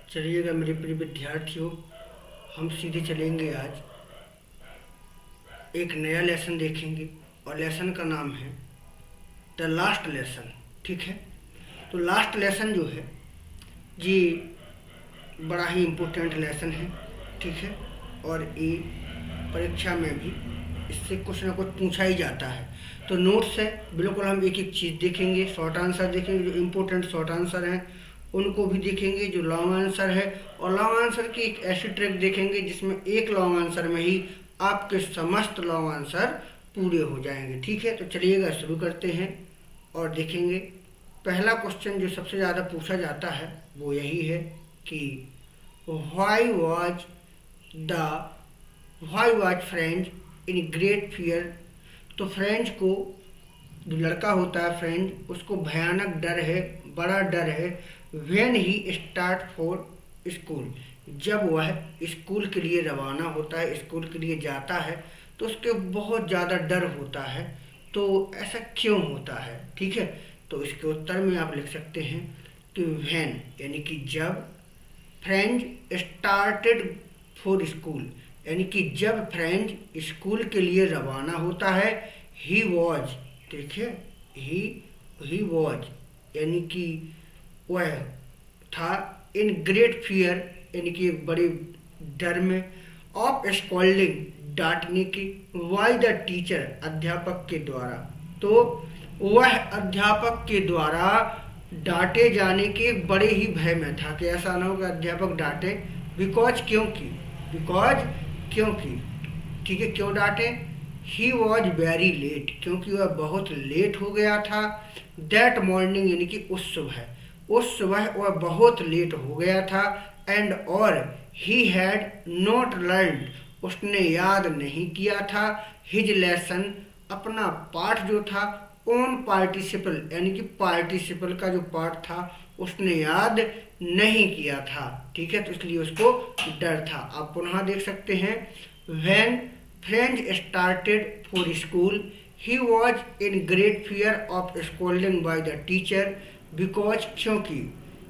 चलिएगा मेरे प्रिय विद्यार्थियों, हम सीधे चलेंगे आज एक नया लेसन देखेंगे और लेसन का नाम है द लास्ट लेसन। ठीक है, तो लास्ट लेसन जो है ये बड़ा ही इम्पोर्टेंट लेसन है। ठीक है, और ये परीक्षा में भी इससे कुछ ना कुछ पूछा ही जाता है। तो नोट्स है, बिल्कुल हम एक एक चीज़ देखेंगे, शॉर्ट आंसर देखेंगे, जो इम्पोर्टेंट शॉर्ट आंसर हैं उनको भी देखेंगे, जो लॉन्ग आंसर है, और लॉन्ग आंसर की एक ऐसी ट्रिक देखेंगे जिसमें एक लॉन्ग आंसर में ही आपके समस्त लॉन्ग आंसर पूरे हो जाएंगे। ठीक है, तो चलिएगा शुरू करते हैं और देखेंगे। पहला क्वेश्चन जो सबसे ज़्यादा पूछा जाता है वो यही है कि why was French in great fear. तो फ्रेंच को, जो लड़का होता है फ्रेंच, उसको भयानक डर है, बड़ा डर है। When he start for school, जब वह स्कूल के लिए रवाना होता है, स्कूल के लिए जाता है, तो उसके बहुत ज़्यादा डर होता है। तो ऐसा क्यों होता है? ठीक है, तो इसके उत्तर में आप लिख सकते हैं कि व्हेन यानी कि जब, फ्रेंच स्टार्टेड फॉर स्कूल यानी कि जब फ्रेंच स्कूल के लिए रवाना होता है। ही वॉज, देखिए ही वॉज यानी कि वह था, इन ग्रेट फियर यानी कि एक बड़े डर में, ऑफ स्कॉल्डिंग डांटने की, वाई द टीचर अध्यापक के द्वारा। तो वह अध्यापक के द्वारा डांटे जाने के बड़े ही भय में था कि ऐसा ना हो कि अध्यापक डांटे। बिकॉज क्योंकि ठीक है, क्यों डांटे? ही वॉज वेरी लेट, क्योंकि वह बहुत लेट हो गया था। दैट मॉर्निंग यानी कि उस सुबह वह बहुत लेट हो गया था। एंड और ही हैड नॉट लर्न, उसने याद नहीं किया था। हिज लेसन, अपना पाठ जो था, ऑन पार्टिसिपल यानी कि पार्टिसिपल का जो पाठ था उसने याद नहीं किया था। ठीक है, तो इसलिए उसको डर था। आप पुनः देख सकते हैं, when French started for school he was in great fear of scolding by the teacher. Because, क्योंकि,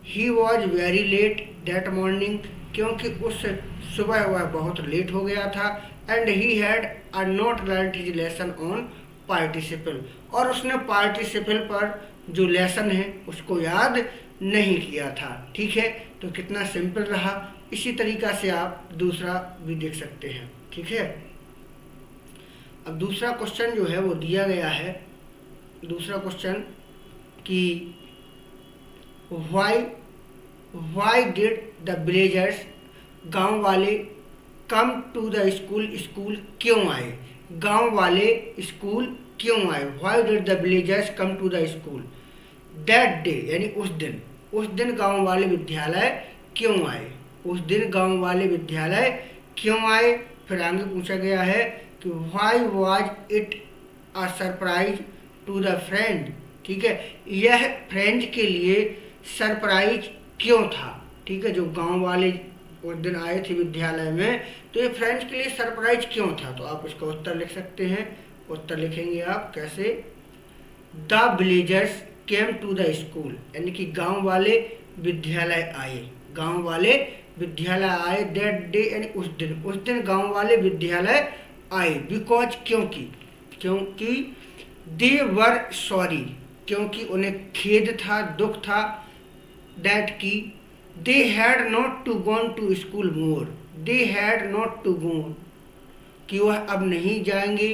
he was very late that morning, क्योंकि उस सुबह वह बहुत लेट हो गया था। And he had not learn his lesson on participle, और उसने पार्टिसिपल पर जो लेसन है उसको याद नहीं किया था। ठीक है, तो कितना सिंपल रहा। इसी तरीका से आप दूसरा भी देख सकते हैं। ठीक है, अब दूसरा क्वेश्चन जो है वो दिया गया है। दूसरा क्वेश्चन कि वाई डिड द विलेजर्स, गांव वाले, कम टू द स्कूल क्यों आए? गांव वाले स्कूल क्यों आए? Why did the villagers come to the school that day, यानी उस दिन गांव वाले विद्यालय क्यों आए? उस दिन गांव वाले विद्यालय क्यों आए? फिर आगे पूछा गया है कि why was it a surprise to the friend. ठीक है, यह फ्रेंड के लिए सरप्राइज क्यों था? ठीक है, जो गांव वाले उस दिन आए थे विद्यालय में, तो ये फ्रेंच के लिए सरप्राइज क्यों था? तो आप इसका उत्तर लिख सकते हैं। उत्तर लिखेंगे आप कैसे? The villagers came to the school, यानी कि गांव वाले विद्यालय आए, गांव वाले विद्यालय आए। दैट डे यानी उस दिन गांव वाले विद्यालय आए। बिकॉज, क्योंकि दे वर सॉरी, क्योंकि उन्हें खेद था, दुख था। दैट की they had not to gone to school more, they had not to go, कि वह अब नहीं जाएंगे,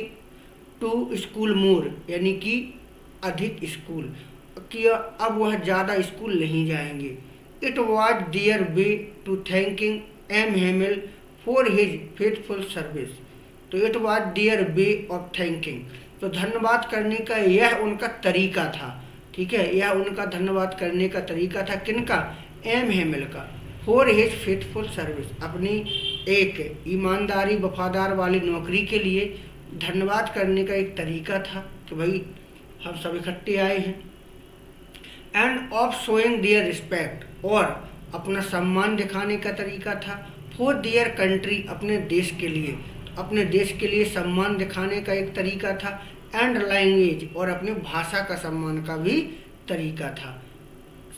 टू स्कूल मोर यानी कि अधिक स्कूल, कि अब वह ज़्यादा स्कूल नहीं जाएंगे। It was their way to thanking M Hamel for his faithful service. तो it was their way of thanking, तो धन्यवाद करने का यह उनका तरीका था। ठीक है, यह उनका धन्यवाद करने का तरीका था। किनका? एम हेमिल का। फॉर हिज फेथफुल सर्विस, अपनी एक ईमानदारी, वफादार वाली नौकरी के लिए धन्यवाद करने का एक तरीका था कि भाई हम सब इकट्ठे आए हैं। End of showing their respect, और अपना सम्मान दिखाने का तरीका था। फॉर देयर कंट्री, अपने देश के लिए, अपने देश के लिए सम्मान दिखाने का एक तरीका था। एंड लैंग्वेज, और अपने भाषा का सम्मान का भी तरीका था।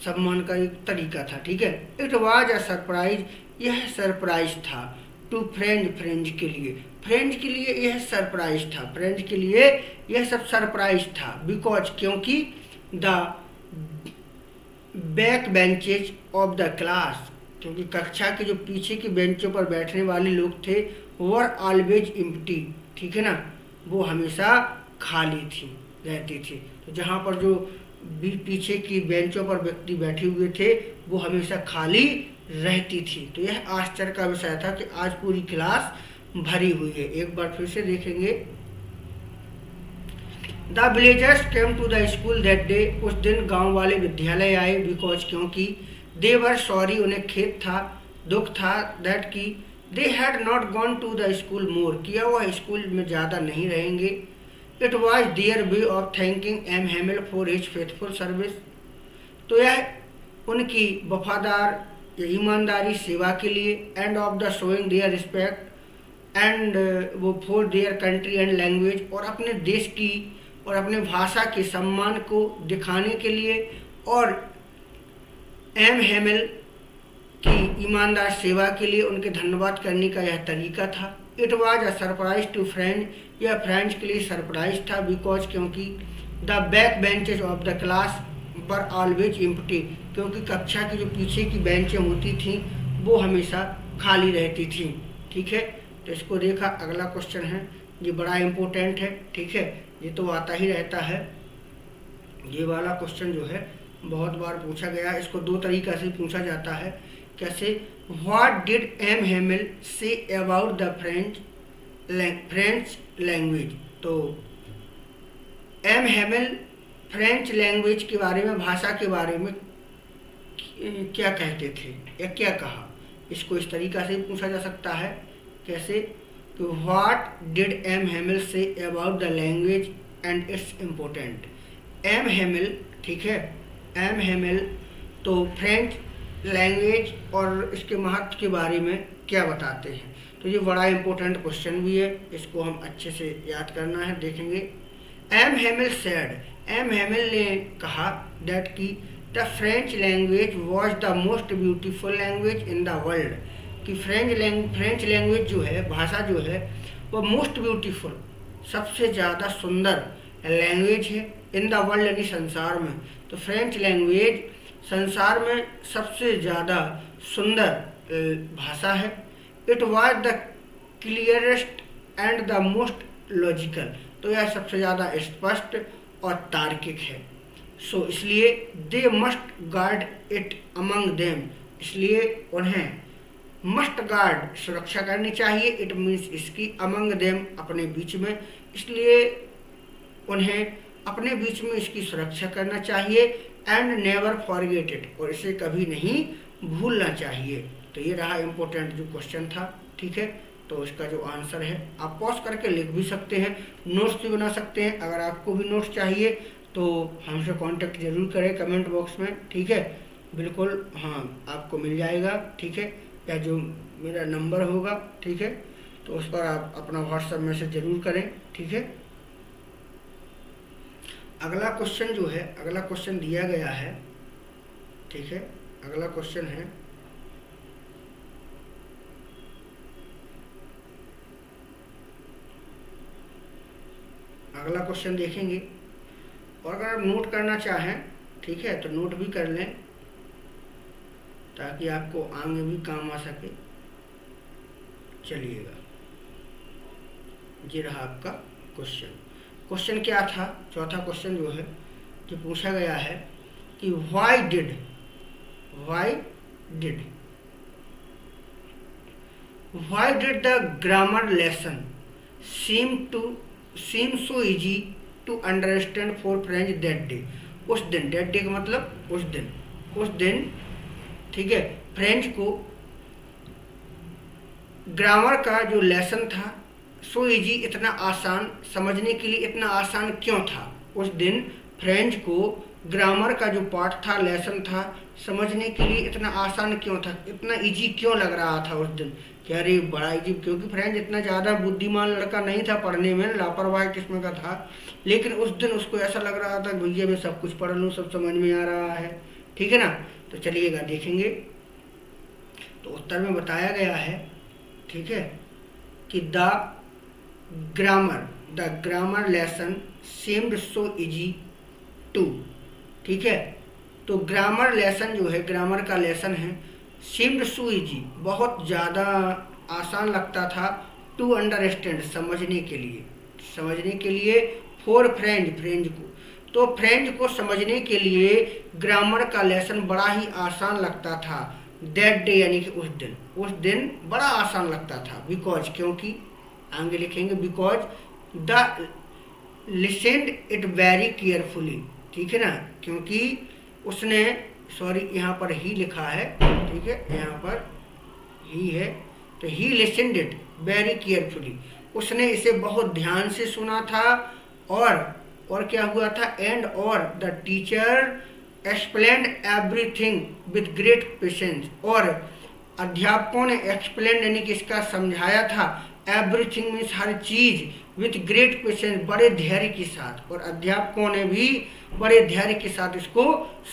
सम्मान का एक तरीका था, ठीक है। इट वॉज अ सरप्राइज, यह सरप्राइज था। टू फ्रेंड, फ्रेंड के लिए, फ्रेंड के लिए यह सरप्राइज था, फ्रेंड के लिए यह सब सरप्राइज था। बिकॉज, क्योंकि the back benches of the class, क्योंकि कक्षा के जो पीछे की बेंचों पर बैठने वाले लोग थे, वर ऑलवेज एम्प्टी, ठीक है ना, वो हमेशा खाली थी, रहती थी। तो जहाँ पर जो पीछे की बेंचों पर व्यक्ति बैठे हुए थे वो हमेशा खाली रहती थी। तो यह आश्चर्य का विषय था कि आज पूरी क्लास भरी हुई है। एक बार फिर से देखेंगे। The villagers came to the school that day, उस दिन गांव वाले विद्यालय आए। बिकॉज, क्योंकि दे वर सॉरी, उन्हें खेद था, दुख था, दैट की they had not gone to the school more, किया वह स्कूल में ज़्यादा नहीं रहेंगे। It was their way of thanking M Hamel for his faithful service, तो यह उनकी वफादार या ईमानदारी सेवा के लिए, and of the showing their respect and वो for their country and language, और अपने देश की और अपने भाषा के सम्मान को दिखाने के लिए, और एम हेमिल की ईमानदार सेवा के लिए उनके धन्यवाद करने का यह तरीका था। It was a surprise to friend, यह फ्रेंड्स के लिए सरप्राइज था। बिकॉज, क्योंकि the back benches of the class were always empty, क्योंकि कक्षा की जो पीछे की बेंचें होती थीं वो हमेशा खाली रहती थीं, ठीक है। तो इसको देखा। अगला क्वेश्चन है, ये बड़ा इम्पोर्टेंट है, ठीक है, ये तो आता ही रहता है। ये वाला क्वेश्चन जो है बहुत बार पूछा गया है। इसको दो तरीका से पूछा जाता है। कैसे? What did M Hamel say about the French language, तो एम हेमिल फ्रेंच लैंग्वेज के बारे में, भाषा के बारे में क्या कहते थे या क्या कहा, इसको इस तरीका से पूछा जा सकता है। कैसे? तो what did M Hamel say about the language and it's important. M Hamel, ठीक है, एम हेमिल तो फ्रेंच लैंग्वेज और इसके महत्व के बारे में क्या बताते हैं। तो ये बड़ा इम्पोर्टेंट क्वेश्चन भी है, इसको हम अच्छे से याद करना है। देखेंगे। M Hamel said, M Hemil ने कहा दैट की the French language was the most beautiful language in the world, कि फ्रेंच लैंग्वेज जो है, भाषा जो है, वो मोस्ट ब्यूटीफुल, सबसे ज़्यादा सुंदर लैंग्वेज है इन द वर्ल्ड, यानी संसार में। तो फ्रेंच लैंग्वेज संसार में सबसे ज़्यादा सुंदर भाषा है। It was the clearest and the most logical, तो यह सबसे ज़्यादा स्पष्ट और तार्किक है। सो इसलिए they must guard it among them, इसलिए उन्हें मस्ट गार्ड सुरक्षा करनी चाहिए। इट मीन्स इसकी, अमंग देम अपने बीच में, इसलिए उन्हें अपने बीच में इसकी सुरक्षा करना चाहिए। एंड नेवर फॉरगेट इट, और इसे कभी नहीं भूलना चाहिए। तो ये रहा इम्पोर्टेंट जो क्वेश्चन था, ठीक है। तो इसका जो आंसर है आप पॉज करके लिख भी सकते हैं, नोट्स भी बना सकते हैं। अगर आपको भी नोट्स चाहिए तो हमसे कांटेक्ट जरूर करें कमेंट बॉक्स में, ठीक है, बिल्कुल, हाँ, आपको मिल जाएगा, ठीक है, या जो मेरा नंबर होगा, ठीक है, तो उस पर आप अपना व्हाट्सएप मैसेज जरूर करें, ठीक है। अगला क्वेश्चन जो है, अगला क्वेश्चन दिया गया है, ठीक है। अगला क्वेश्चन है, अगला क्वेश्चन देखेंगे। और अगर आप नोट करना चाहें, ठीक है, तो नोट भी कर लें ताकि आपको आगे भी काम आ सके। चलिएगा, ये रहा आपका क्वेश्चन। क्वेश्चन क्या था? चौथा क्वेश्चन जो है कि पूछा गया है कि why did the grammar lesson seem so easy to understand for French that day. उस दिन, दैट डे का मतलब उस दिन, ठीक है, फ्रेंच को ग्रामर का जो लेसन था, सो इजी, इतना आसान, समझने के लिए इतना आसान क्यों था? उस दिन फ्रेंच को ग्रामर का जो पार्ट था, लेसन था, समझने के लिए इतना आसान क्यों था, इतना इजी क्यों लग रहा था उस दिन? क्या अरे बड़ा इजी, क्योंकि फ्रेंच इतना ज़्यादा बुद्धिमान लड़का नहीं था पढ़ने में, लापरवाह किस्म का था। लेकिन उस दिन उसको ऐसा लग रहा था भैया मैं सब कुछ पढ़ लूँ, सब समझ में आ रहा है, ठीक है ना। तो चलिएगा देखेंगे। तो उत्तर में बताया गया है, ठीक है, कि the grammar lesson seemed so easy to, ठीक है। तो ग्रामर लेसन जो है, ग्रामर का लेसन है, seemed so easy, बहुत ज़्यादा आसान लगता था, टू अंडरस्टैंड, समझने के लिए फॉर फ्रेंच को, तो फ्रेंच को समझने के लिए ग्रामर का लेसन बड़ा ही आसान लगता था। दैट डे यानी कि उस दिन बड़ा आसान लगता था। बिकॉज, क्योंकि, आगे लिखेंगे because the लिसेंड it very carefully, ठीक है ना, क्योंकि उसने, सॉरी यहाँ पर ही लिखा है, ठीक है, यहाँ पर ही है, तो ही लिसेंड इट वेरी केयरफुली, उसने इसे बहुत ध्यान से सुना था, और क्या हुआ था, एंड और the teacher explained everything with great patience, और अध्यापकों ने एक्सप्लेन यानी कि इसका समझाया था, एवरीथिंग मीन्स हर चीज, विथ ग्रेट पेशेंस बड़े धैर्य के साथ, और अध्यापकों ने भी बड़े धैर्य के साथ इसको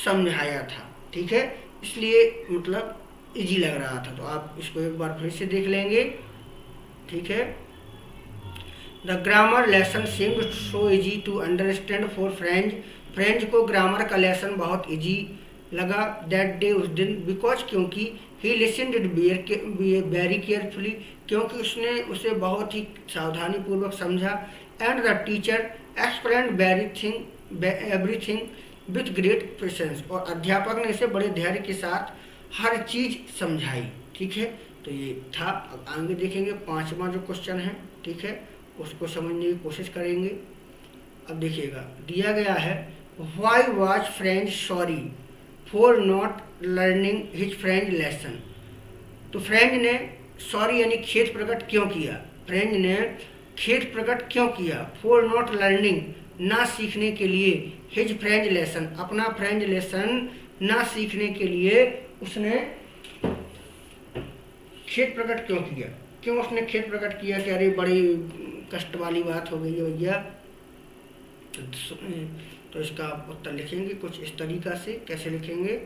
समझाया था, ठीक है, इसलिए मतलब इजी लग रहा था। तो आप इसको एक बार फिर से देख लेंगे, ठीक है। The grammar lesson seemed so easy to understand for French को ग्रामर का लेसन बहुत इजी लगा दैट डे, उस दिन, बिकॉज क्योंकि he listened it very carefully, क्योंकि उसने उसे बहुत ही सावधानी पूर्वक समझा, and the teacher explained everything with great patience, और अध्यापक ने इसे बड़े धैर्य के साथ हर चीज समझाई, ठीक है। तो ये था। अब आगे देखेंगे 5वां जो क्वेश्चन है, ठीक है, उसको समझने की कोशिश करेंगे। अब देखिएगा, दिया गया है, why was French sorry for not learning his French lesson. तो फ्रेंच ने सॉरी यानी खेद प्रकट क्यों किया, फ्रेंच ने खेद प्रकट क्यों किया, फॉर नॉट लर्निंग, ना सीखने के लिए, हिज फ्रेंच लेसन, अपना फ्रेंच लेसन ना सीखने के लिए उसने खेद प्रकट क्यों किया, क्यों उसने खेद प्रकट किया कि अरे बड़ी कष्ट वाली बात हो गई है भैया। तो इसका उत्तर लिखेंगे कुछ इस तरीका से। कैसे लिखेंगे,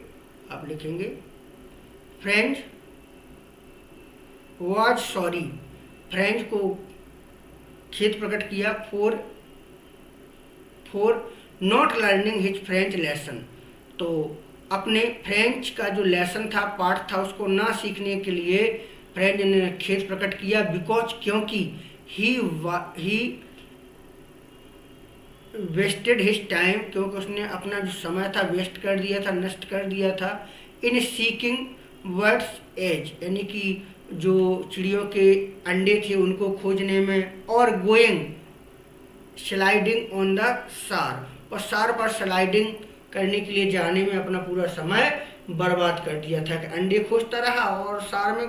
आप लिखेंगे फ्रेंच वाज सॉरी, फ्रेंच को खेद प्रकट किया for not learning his French lesson, तो अपने फ्रेंच का जो लेसन था, पाठ था, उसको ना सीखने के लिए फ्रेंच ने खेद प्रकट किया, बिकॉज क्योंकि ही वेस्टेड हिज टाइम, क्योंकि उसने अपना जो समय था वेस्ट कर दिया था, नष्ट कर दिया था, इन सीकिंग वर्ड्स एज, यानी कि जो चिड़ियों के अंडे थे उनको खोजने में, और गोइंग स्लाइडिंग ऑन द सार, और सार पर स्लाइडिंग करने के लिए जाने में अपना पूरा समय बर्बाद कर दिया था, कि अंडे खोजता रहा और सार में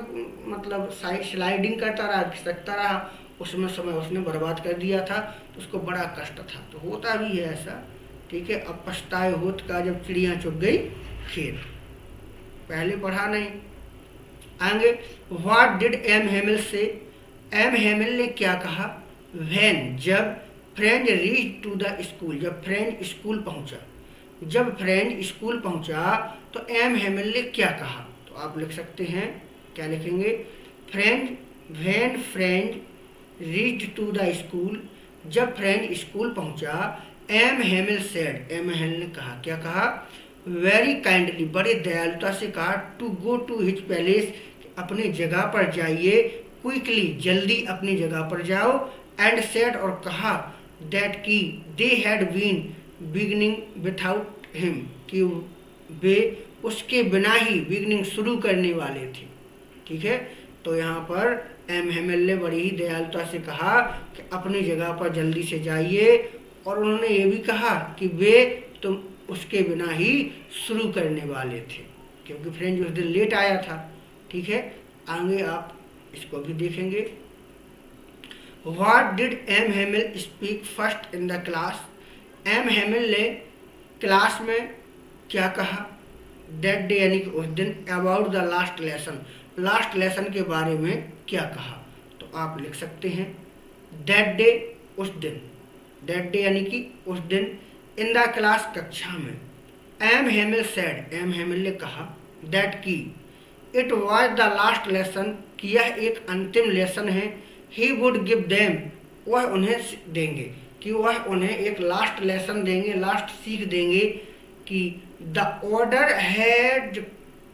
मतलब स्लाइडिंग करता रहा, खिसकता रहा, उसमें समय उसने बर्बाद कर दिया था, तो उसको बड़ा कष्ट था। तो होता भी है ऐसा, ठीक है। अब पछताए होत का जब चिड़िया चुग गई खेत, पहले पढ़ा नहीं। आगे, व्हाट डिड एम हेमिल से, एम हेमिल ने क्या कहा, व्हेन, जब French reach to the school, जब फ्रेंच स्कूल पहुंचा, जब फ्रेंच स्कूल पहुंचा तो एम हेमिल ने क्या कहा। तो आप लिख सकते हैं, क्या लिखेंगे, French when French reach to the school, जब फ्रेंच स्कूल पहुंचा, M Hamel said, M Hemil ने कहा, क्या कहा, वेरी काइंडली, बड़े दयालुता से कहा, to go to his place, अपने जगह पर जाइए, क्विकली, जल्दी अपनी जगह पर जाओ, एंड सेड, और कहा, दैट की they had been beginning without him, कि वे उसके बिना ही बिगनिंग शुरू करने वाले थे, ठीक है। तो यहाँ पर एम हेमिल ने बड़ी ही दयालुता से कहा कि अपनी जगह पर जल्दी से जाइए, और उन्होंने ये भी कहा कि वे तुम उसके बिना ही शुरू करने वाले थे, क्योंकि फ्रेंच उस दिन लेट आया था, ठीक है। आगे आप इसको भी देखेंगे। What did M Hamel speak first in the class, M Hemil ने क्लास में क्या कहा, दैट डे यानी कि उस दिन, about the last lesson, last lesson के बारे में क्या कहा। तो आप लिख सकते हैं दैट डे, उस दिन, दैट डे यानी कि उस दिन, इन द क्लास, कक्षा में, M Hamel said, M Hemil ने कहा, दैट की it was the last lesson, कि यह एक अंतिम लेसन है, ही वुड गिव देम, वह उन्हें देंगे, कि वह उन्हें एक लास्ट लेसन देंगे, लास्ट सीख देंगे, कि the order had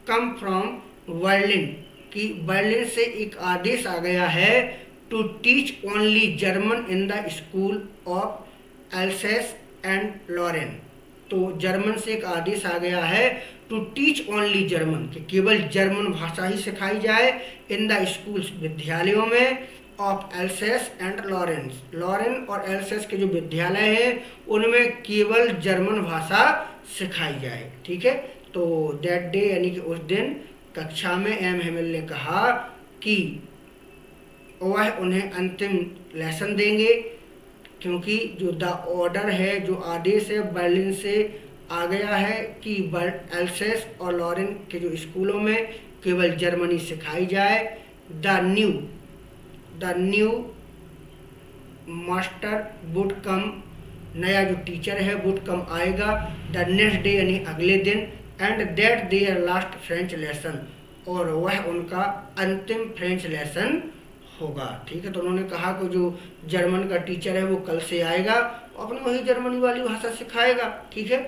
come from Berlin, कि बर्लिन से एक आदेश आ गया है, to teach only German in the school of Alsace and Lorraine. तो जर्मन से एक आदेश आ गया है, टू टीच ओनली जर्मन, कि केवल जर्मन भाषा ही सिखाई जाए, इन द स्कूल्स, विद्यालयों में, of Alsace and Lawrence, Lorraine और एल्सेस के जो विद्यालय हैं उनमें केवल जर्मन भाषा सिखाई जाए। ठीक है, तो दैट डे यानी कि उस दिन कक्षा में एम हेमिल ने कहा कि वह उन्हें अंतिम लेसन देंगे, क्योंकि जो द ऑर्डर है, जो आदेश है, बर्लिन से आ गया है कि एल्सेस और लॉरेन के जो स्कूलों में केवल जर्मनी सिखाई जाए। The new master would come, नया जो टीचर है वुड कम आएगा, द नेक्स्ट डे यानी अगले दिन, and that their last French lesson, और वह उनका अंतिम फ्रेंच लेसन होगा। ठीक है, तो उन्होंने कहा कि जो जर्मन का टीचर है वो कल से आएगा, अपनी वही जर्मनी वाली भाषा सिखाएगा। ठीक है,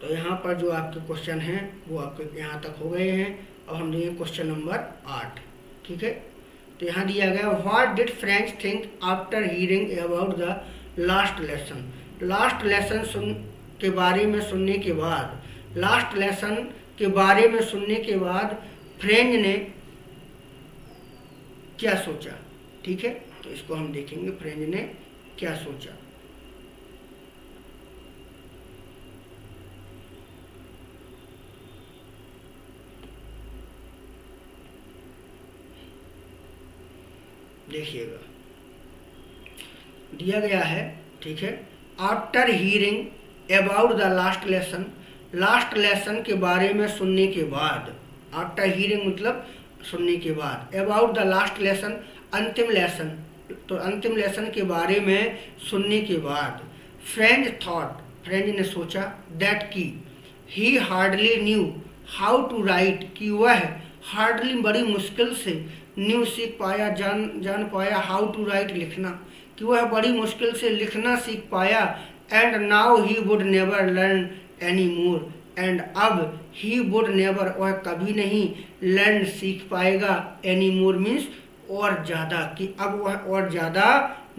तो यहाँ पर जो आपके क्वेश्चन हैं वो आपके यहाँ तक हो गए हैं। अब हम देंगे क्वेश्चन नंबर 8। ठीक है, तो यहाँ दिया गया, what did French think after hearing about the last lesson. Last lesson के बारे में सुनने के बाद, लास्ट लेसन के बारे में सुनने के बाद फ्रेंच ने क्या सोचा। ठीक है, तो इसको हम देखेंगे, फ्रेंच ने क्या सोचा। देखिएगा, दिया गया है। ठीक है, after hearing about the last lesson, last lesson के बारे में सुनने के बाद, आफ्टर हियरिंग मतलब सुनने के बाद, अबाउट द लास्ट लेसन अंतिम लेसन, तो अंतिम लेसन के बारे में सुनने के बाद, फ्रेंच थॉट, फ्रेंच ने सोचा, दैट की he hardly knew how to write, कि वह हार्डली बड़ी मुश्किल से, न्यू सीख पाया, जान पाया, हाउ टू राइट लिखना, कि वह बड़ी मुश्किल से लिखना सीख पाया, and now he would never learn any more, and अब ही वुड नेवर, वह कभी नहीं, लर्न सीख पाएगा, एनी मोर मीन्स और ज़्यादा, कि अब वह और ज़्यादा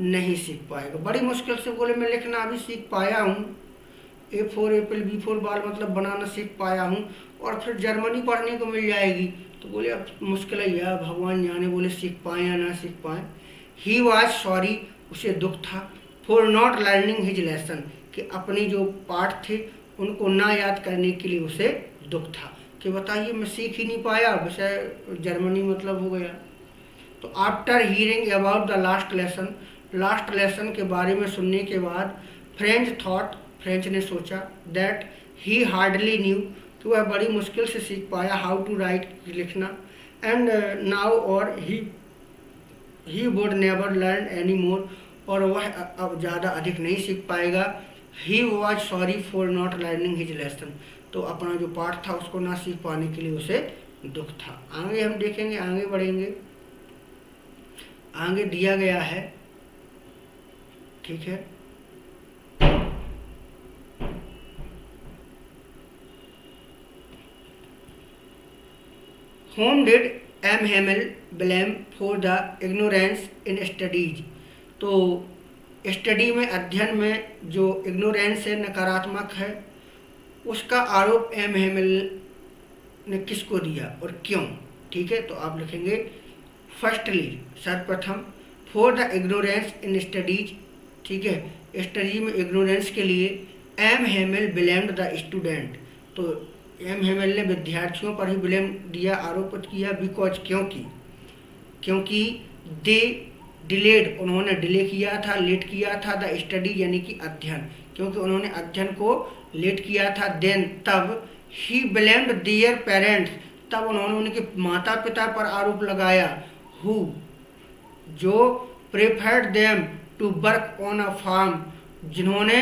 नहीं सीख पाएगा। बड़ी मुश्किल से बोले मैं लिखना अभी सीख पाया हूँ, A for Apple, B for ball मतलब बनाना सीख पाया हूँ, और फिर जर्मनी पढ़ने को मिल जाएगी, तो बोले अब मुश्किल है यार, भगवान जाने बोले सीख पाए या ना सीख पाए। ही वॉज सॉरी, उसे दुख था, for not learning his lesson, कि अपने जो पाठ थे उनको ना याद करने के लिए उसे दुख था, कि बताइए मैं सीख ही नहीं पाया, विषय जर्मनी मतलब हो गया। तो after hearing about the last lesson, last lesson के बारे में सुनने के बाद, फ्रेंच थॉट, फ्रेंच ने सोचा, दैट ही हार्डली न्यू, कि वह बड़ी मुश्किल से सीख पाया, हाउ टू राइट लिखना, एंड नाउ और he would never learn any more, और वह अब ज़्यादा अधिक नहीं सीख पाएगा। He was sorry for not learning his lesson, तो अपना जो पाठ था उसको ना सीख पाने के लिए उसे दुख था। आगे हम देखेंगे, आगे बढ़ेंगे, आगे दिया गया है। ठीक है, whom did M. Hamel blame for the ignorance in studies, तो स्टडी में, अध्ययन में जो इग्नोरेंस है, नकारात्मक है, उसका आरोप एम हेमिल ने किसको दिया और क्यों। ठीक है, तो आप लिखेंगे, फर्स्टली, सर्वप्रथम, for the ignorance in studies. ठीक है, स्टडी में इग्नोरेंस के लिए M Hamel blamed the student, तो एम हेमिल ने विद्यार्थियों पर ही ब्लेम दिया, आरोपित किया, बिकॉज, क्योंकि दे डिलेड, उन्होंने डिले किया था, लेट किया था, द स्टडी यानी कि अध्ययन, क्योंकि उन्होंने अध्ययन को लेट किया था, देन तब, ही ब्लेम्ड देयर पेरेंट्स, तब उन्होंने उनके माता पिता पर आरोप लगाया, हु, जो preferred them to work on a farm, जिन्होंने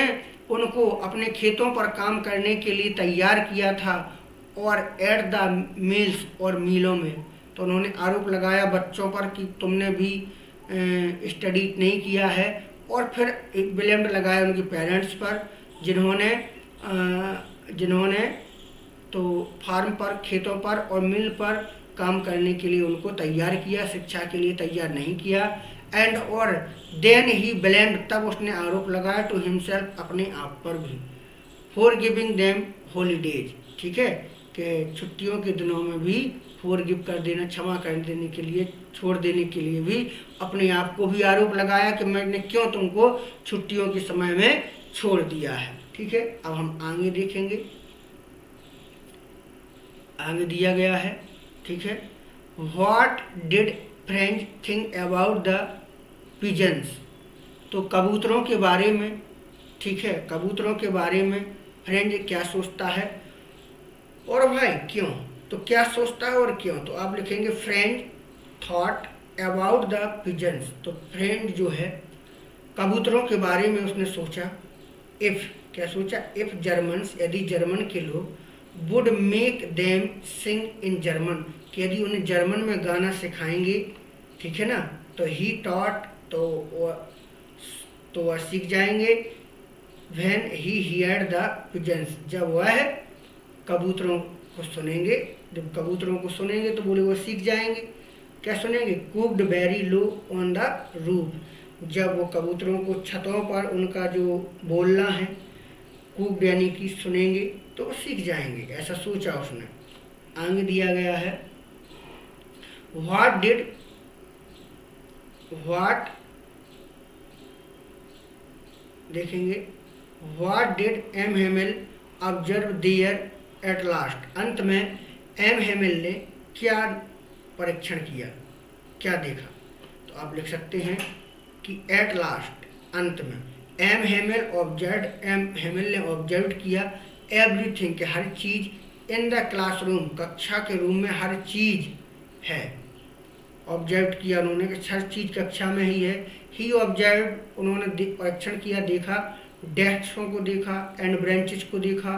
उनको अपने खेतों पर काम करने के लिए तैयार किया था और एट द मिल्स और मिलों में। तो उन्होंने आरोप लगाया बच्चों पर कि तुमने भी स्टडी नहीं किया है, और फिर ब्लेम्ड लगाया उनके पेरेंट्स पर, जिन्होंने तो फार्म पर, खेतों पर और मिल पर काम करने के लिए उनको तैयार किया, शिक्षा के लिए तैयार नहीं किया। एंड और देन ही ब्लेम्ड, तब उसने आरोप लगाया टू हिमसेल्फ, अपने आप पर भी, फॉर गिविंग देम हॉलीडेज, ठीक है, कि छुट्टियों के दिनों में भी फॉरगिव कर देना, क्षमा कर देने के लिए, छोड़ देने के लिए भी अपने आप को भी आरोप लगाया कि मैंने क्यों तुमको छुट्टियों के समय में छोड़ दिया है। ठीक है, अब हम आगे देखेंगे, आगे दिया गया है। ठीक है, what did French think about the pigeons, तो कबूतरों के बारे में, ठीक है, कबूतरों के बारे में फ्रेंच क्या सोचता है, और भाई क्यों, तो क्या सोचता है और क्यों, तो आप लिखेंगे French thought about the pigeons, तो फ्रेंच जो है कबूतरों के बारे में उसने सोचा, इफ़, क्या सोचा, इफ़ जर्मन्स, यदि जर्मन के लोग, would make them sing in German, कि यदि उन्हें जर्मन में गाना सिखाएंगे, ठीक है ना, तो ही टॉट, तो वह सीख जाएंगे। When he hear the pigeons, जब वह कबूतरों को सुनेंगे, जब कबूतरों को सुनेंगे तो बोले वो सीख जाएंगे। क्या सुनेंगे, cooked very low on the roof, जब वो कबूतरों को छतों पर उनका जो बोलना है, कुक्ड यानी कि सुनेंगे, तो वो सीख जाएंगे, ऐसा सोचा उसने। आगे दिया गया है, व्हाट देखेंगे, what did M Hamel observe there at last, अंत में एम हेमिल ने क्या परीक्षण किया, क्या देखा, तो आप लिख सकते हैं कि एट लास्ट, अंत में, एम हेमिल ने ऑब्जर्व किया एवरीथिंग, के हर चीज़, इन द क्लासरूम, कक्षा के रूम में हर चीज़ है, ऑब्जर्व किया उन्होंने कि हर चीज़ कक्षा में ही है। ही ऑब्जर्व, उन्होंने परीक्षण किया, देखा, डेस्कों को देखा, एंड ब्रांचेस को देखा,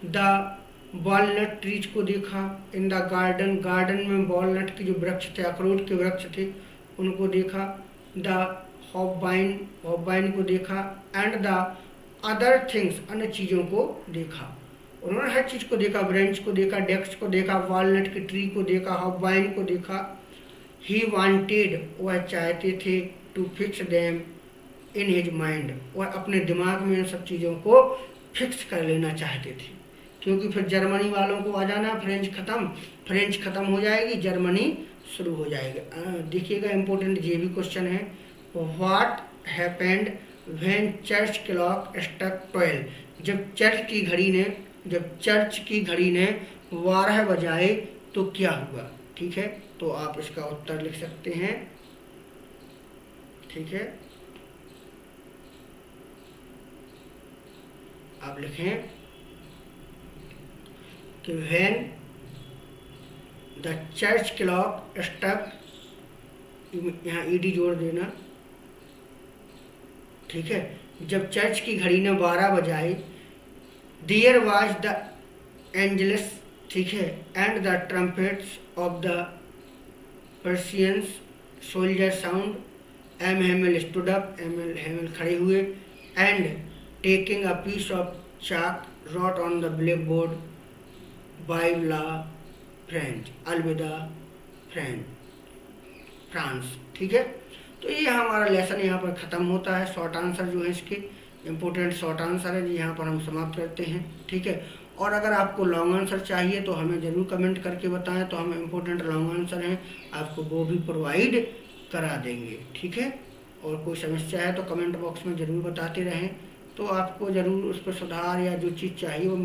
द वॉलनट ट्रीज को देखा, इन द गार्डन, गार्डन में वॉलनट के जो वृक्ष थे, अखरोट के वृक्ष थे, उनको देखा, द हॉपबाइन को देखा, एंड द अदर थिंग्स, अन्य चीज़ों को देखा। उन्होंने हर चीज़ को देखा, ब्रांच को देखा, डेस्क को देखा, वॉलनट की ट्री को देखा, हॉपबाइन को देखा। ही वांटेड, वह चाहते थे, to fix them in his mind, वह अपने दिमाग में इन सब चीज़ों को फिक्स कर लेना चाहते थे, क्योंकि फिर जर्मनी वालों को आ जाना, फ्रेंच खत्म हो जाएगी, जर्मनी शुरू हो जाएगी। देखिएगा, इम्पोर्टेंट ये भी क्वेश्चन है, what happened when church clock struck 12, जब चर्च की घड़ी ने 12 बजाए तो क्या हुआ। ठीक है, तो आप इसका उत्तर लिख सकते हैं। ठीक है, आप लिखें कि when the church clock struck, यहाँ ईडी जोड़ देना, ठीक है, जब चर्च की घड़ी ने 12 बजाए, देयर वाज द एंजल्स, ठीक है, and the trumpets of the Persians soldier sound, M Hamel stood up, M Hamel खड़े हुए, and taking a piece of chalk wrote on the black board, bye ला French, अलविदा France. ठीक है, तो ये हमारा लेसन यहाँ पर ख़त्म होता है। शॉर्ट आंसर जो है इसके, इम्पोर्टेंट शॉर्ट आंसर है, यहाँ पर हम समाप्त करते हैं। ठीक है, और अगर आपको लॉन्ग आंसर चाहिए तो हमें ज़रूर कमेंट करके बताएं, तो हम इम्पोर्टेंट लॉन्ग आंसर हैं आपको वो भी प्रोवाइड करा देंगे। ठीक है, और कोई समस्या है तो कमेंट बॉक्स में ज़रूर बताते रहें, तो आपको ज़रूर उस पर सुधार या जो चीज़ चाहिए वो